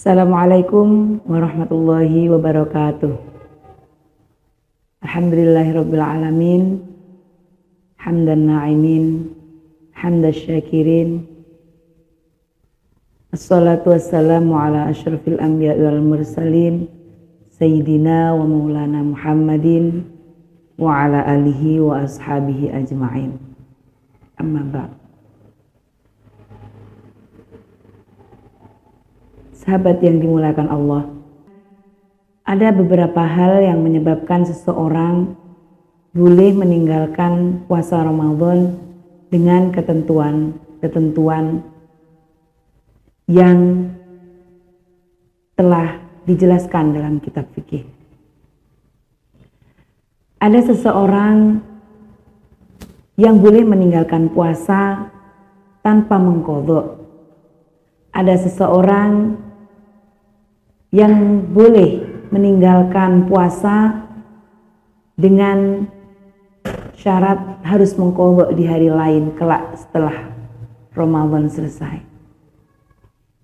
Assalamualaikum warahmatullahi wabarakatuh. Alhamdulillahirabbil alamin. Hamdan na'imin, hamdasy syakirin. Assalatu wassalamu ala asyrafil anbiya'i wal mursalin sayyidina wa maulana Muhammadin wa ala alihi wa ashabihi ajma'in. Amma ba'd. Sahabat yang dimuliakan Allah, ada beberapa hal yang menyebabkan seseorang boleh meninggalkan puasa Ramadan dengan ketentuan-ketentuan yang telah dijelaskan dalam kitab fikih. Ada seseorang yang boleh meninggalkan puasa tanpa mengqadha. Ada seseorang yang boleh meninggalkan puasa dengan syarat harus mengqadha di hari lain kelak setelah Ramadan selesai.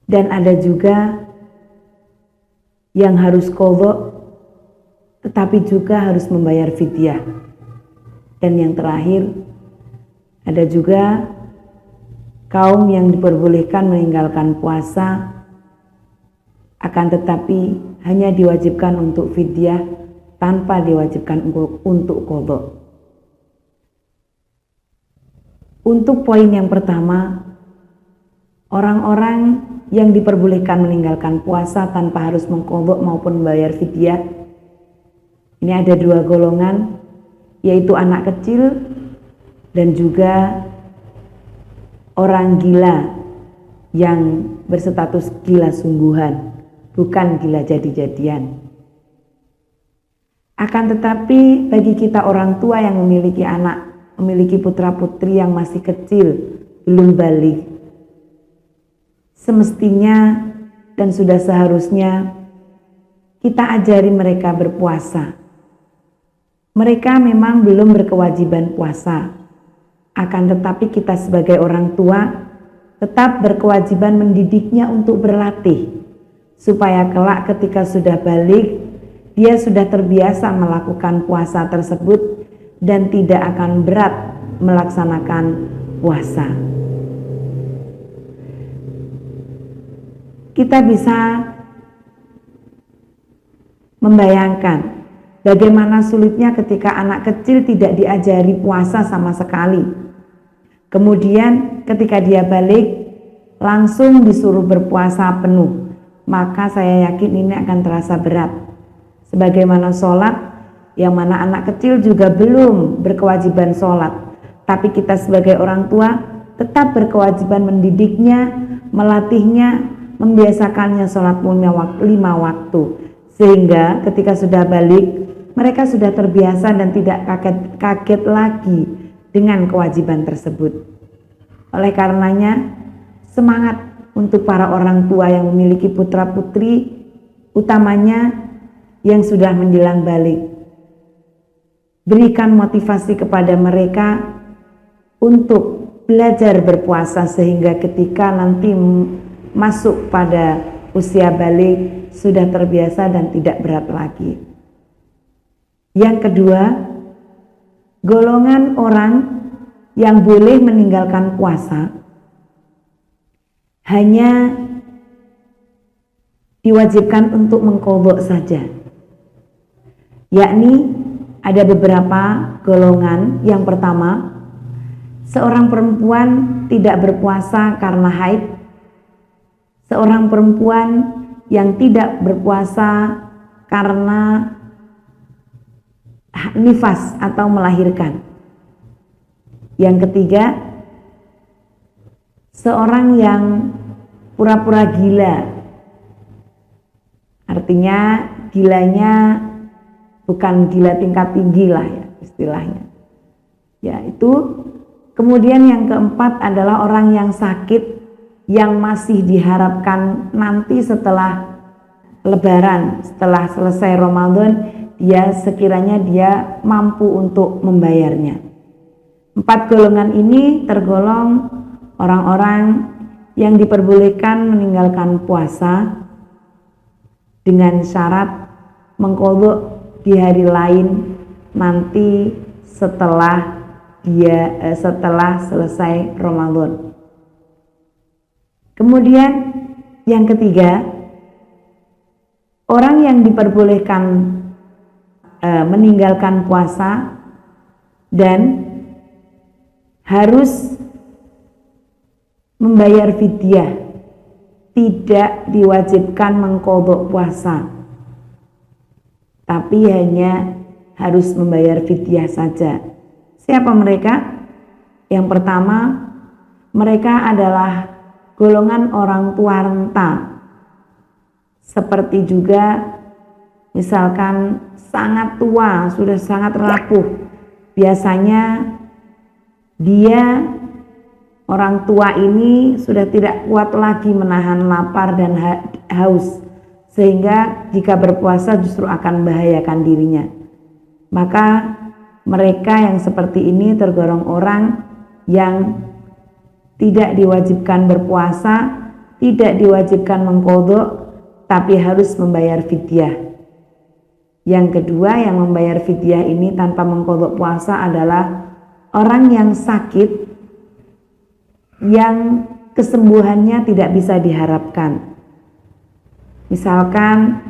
Dan ada juga yang harus qadha tetapi juga harus membayar fidyah. Dan yang terakhir, ada juga kaum yang diperbolehkan meninggalkan puasa akan tetapi hanya diwajibkan untuk fidyah tanpa diwajibkan untuk qadha. Untuk poin yang pertama, orang-orang yang diperbolehkan meninggalkan puasa tanpa harus mengqadha maupun membayar fidyah, ini ada dua golongan, yaitu anak kecil dan juga orang gila yang berstatus gila sungguhan, bukan gila jadi-jadian. Akan tetapi bagi kita orang tua yang memiliki anak, memiliki putra-putri yang masih kecil, belum baligh, semestinya dan sudah seharusnya kita ajari mereka berpuasa. Mereka memang belum berkewajiban puasa, akan tetapi kita sebagai orang tua tetap berkewajiban mendidiknya untuk berlatih, supaya kelak ketika sudah balik, dia sudah terbiasa melakukan puasa tersebut dan tidak akan berat melaksanakan puasa. Kita bisa membayangkan bagaimana sulitnya ketika anak kecil tidak diajari puasa sama sekali. Kemudian ketika dia balik langsung disuruh berpuasa penuh, maka saya yakin ini akan terasa berat. Sebagaimana sholat, yang mana anak kecil juga belum berkewajiban sholat, tapi kita sebagai orang tua tetap berkewajiban mendidiknya, melatihnya, membiasakannya sholat 5 waktu, sehingga ketika sudah balik mereka sudah terbiasa dan tidak kaget lagi dengan kewajiban tersebut. Oleh karenanya, semangat untuk para orang tua yang memiliki putra-putri, utamanya yang sudah menjelang balik. Berikan motivasi kepada mereka untuk belajar berpuasa sehingga ketika nanti masuk pada usia balik sudah terbiasa dan tidak berat lagi. Yang kedua, golongan orang yang boleh meninggalkan puasa hanya diwajibkan untuk mengqadha saja. Yakni ada beberapa golongan. Yang pertama, seorang perempuan tidak berpuasa karena haid, seorang perempuan yang tidak berpuasa karena nifas atau melahirkan. Yang ketiga, seorang yang pura-pura gila, artinya gilanya bukan gila tingkat tinggi lah ya istilahnya. Ya itu. Kemudian yang keempat adalah orang yang sakit yang masih diharapkan nanti setelah Lebaran, setelah selesai Ramadan, dia sekiranya dia mampu untuk membayarnya. 4 golongan ini tergolong orang-orang yang diperbolehkan meninggalkan puasa dengan syarat mengqadha di hari lain nanti setelah selesai Ramadan. Kemudian yang ketiga, orang yang diperbolehkan meninggalkan puasa dan harus membayar fidyah, tidak diwajibkan mengqadha puasa, tapi hanya harus membayar fidyah saja. Siapa mereka? Yang pertama, mereka adalah golongan orang tua renta, seperti juga misalkan sangat tua, sudah sangat rapuh. Biasanya dia, orang tua ini sudah tidak kuat lagi menahan lapar dan haus, sehingga jika berpuasa justru akan membahayakan dirinya. Maka mereka yang seperti ini tergolong orang yang tidak diwajibkan berpuasa, tidak diwajibkan mengqadha, tapi harus membayar fidyah. Yang kedua yang membayar fidyah ini tanpa mengqadha puasa adalah orang yang sakit, yang kesembuhannya tidak bisa diharapkan. Misalkan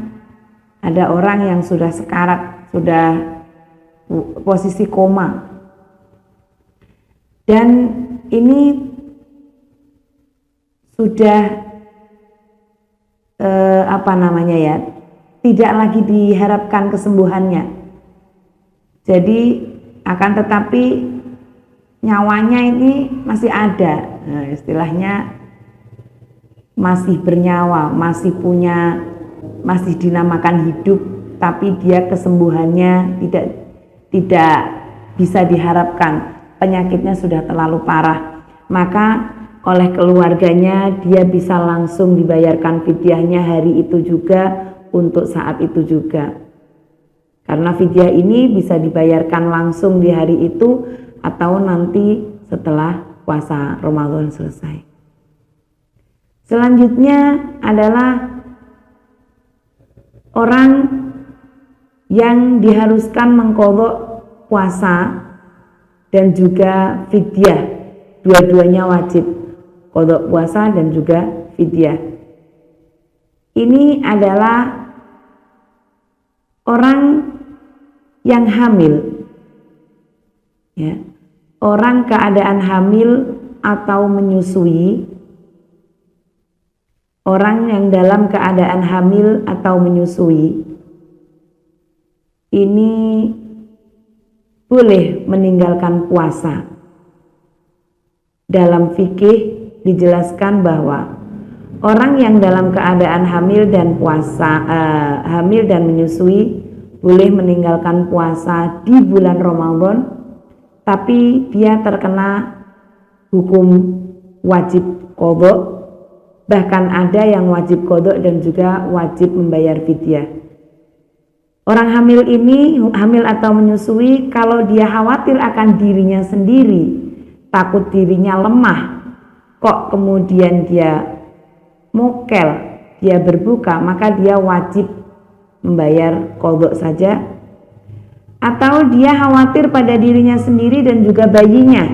ada orang yang sudah sekarat, sudah posisi koma, dan ini sudah tidak lagi diharapkan kesembuhannya. Jadi akan tetapi nyawanya ini masih ada, istilahnya masih bernyawa, masih dinamakan hidup, tapi dia kesembuhannya tidak bisa diharapkan, penyakitnya sudah terlalu parah. Maka oleh keluarganya dia bisa langsung dibayarkan fidyahnya hari itu juga, untuk saat itu juga. Karena fidyah ini bisa dibayarkan langsung di hari itu atau nanti setelah puasa Ramadan selesai. Selanjutnya adalah orang yang diharuskan mengqadha puasa dan juga fidyah, dua-duanya wajib, qadha puasa dan juga fidyah. Ini adalah orang yang hamil, ya, orang keadaan hamil atau menyusui, orang yang dalam keadaan hamil atau menyusui ini boleh meninggalkan puasa. Dalam fikih dijelaskan bahwa orang yang dalam keadaan hamil dan menyusui boleh meninggalkan puasa di bulan Ramadan, tapi dia terkena hukum wajib qadha. Bahkan ada yang wajib qadha dan juga wajib membayar fidyah. Orang hamil ini, hamil atau menyusui, kalau dia khawatir akan dirinya sendiri, takut dirinya lemah, kok kemudian dia mokel, dia berbuka, maka dia wajib membayar qadha saja. Atau dia khawatir pada dirinya sendiri dan juga bayinya,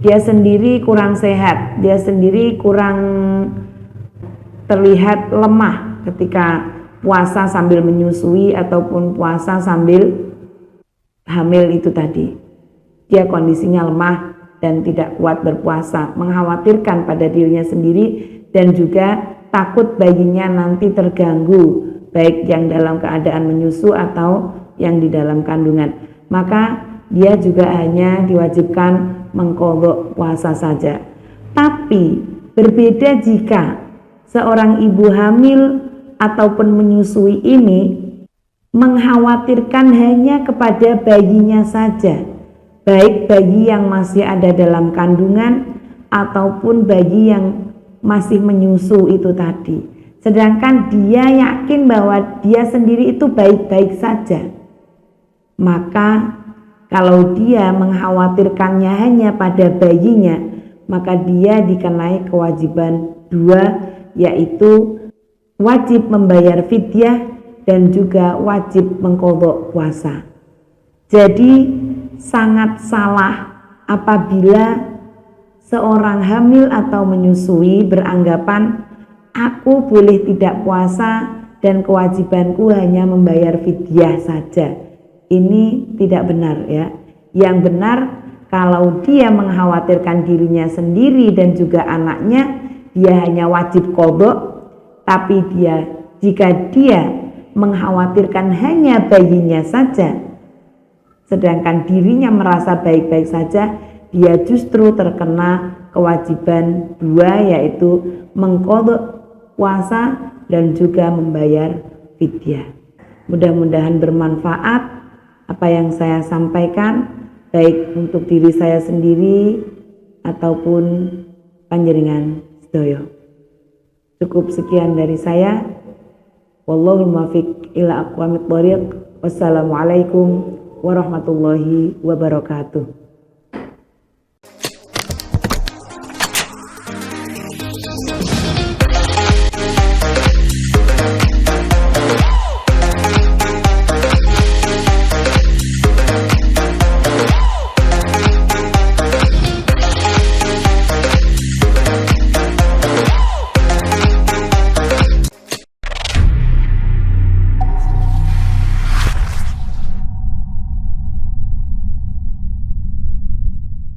dia sendiri kurang sehat, dia sendiri kurang terlihat lemah ketika puasa sambil menyusui ataupun puasa sambil hamil itu tadi. Dia kondisinya lemah dan tidak kuat berpuasa, mengkhawatirkan pada dirinya sendiri dan juga takut bayinya nanti terganggu, baik yang dalam keadaan menyusu atau yang di dalam kandungan. Maka dia juga hanya diwajibkan mengqadha puasa saja. Tapi berbeda jika seorang ibu hamil ataupun menyusui ini mengkhawatirkan hanya kepada bayinya saja, baik bayi yang masih ada dalam kandungan ataupun bayi yang masih menyusu itu tadi. Sedangkan dia yakin bahwa dia sendiri itu baik-baik saja. Maka kalau dia mengkhawatirkannya hanya pada bayinya, maka dia dikenai kewajiban dua, yaitu wajib membayar fidyah dan juga wajib mengqadha puasa. Jadi sangat salah apabila seorang hamil atau menyusui beranggapan aku boleh tidak puasa dan kewajibanku hanya membayar fidyah saja. Ini tidak benar ya. Yang benar kalau dia mengkhawatirkan dirinya sendiri dan juga anaknya, dia hanya wajib qadha. Tapi jika dia mengkhawatirkan hanya bayinya saja, sedangkan dirinya merasa baik-baik saja, dia justru terkena kewajiban dua, yaitu mengqadha puasa dan juga membayar fidyah. Mudah-mudahan bermanfaat apa yang saya sampaikan, baik untuk diri saya sendiri ataupun panjenengan sedaya. Cukup sekian dari saya. Wallahul muwaffiq ila aqwamit thoriq. Wassalamualaikum warahmatullahi wabarakatuh.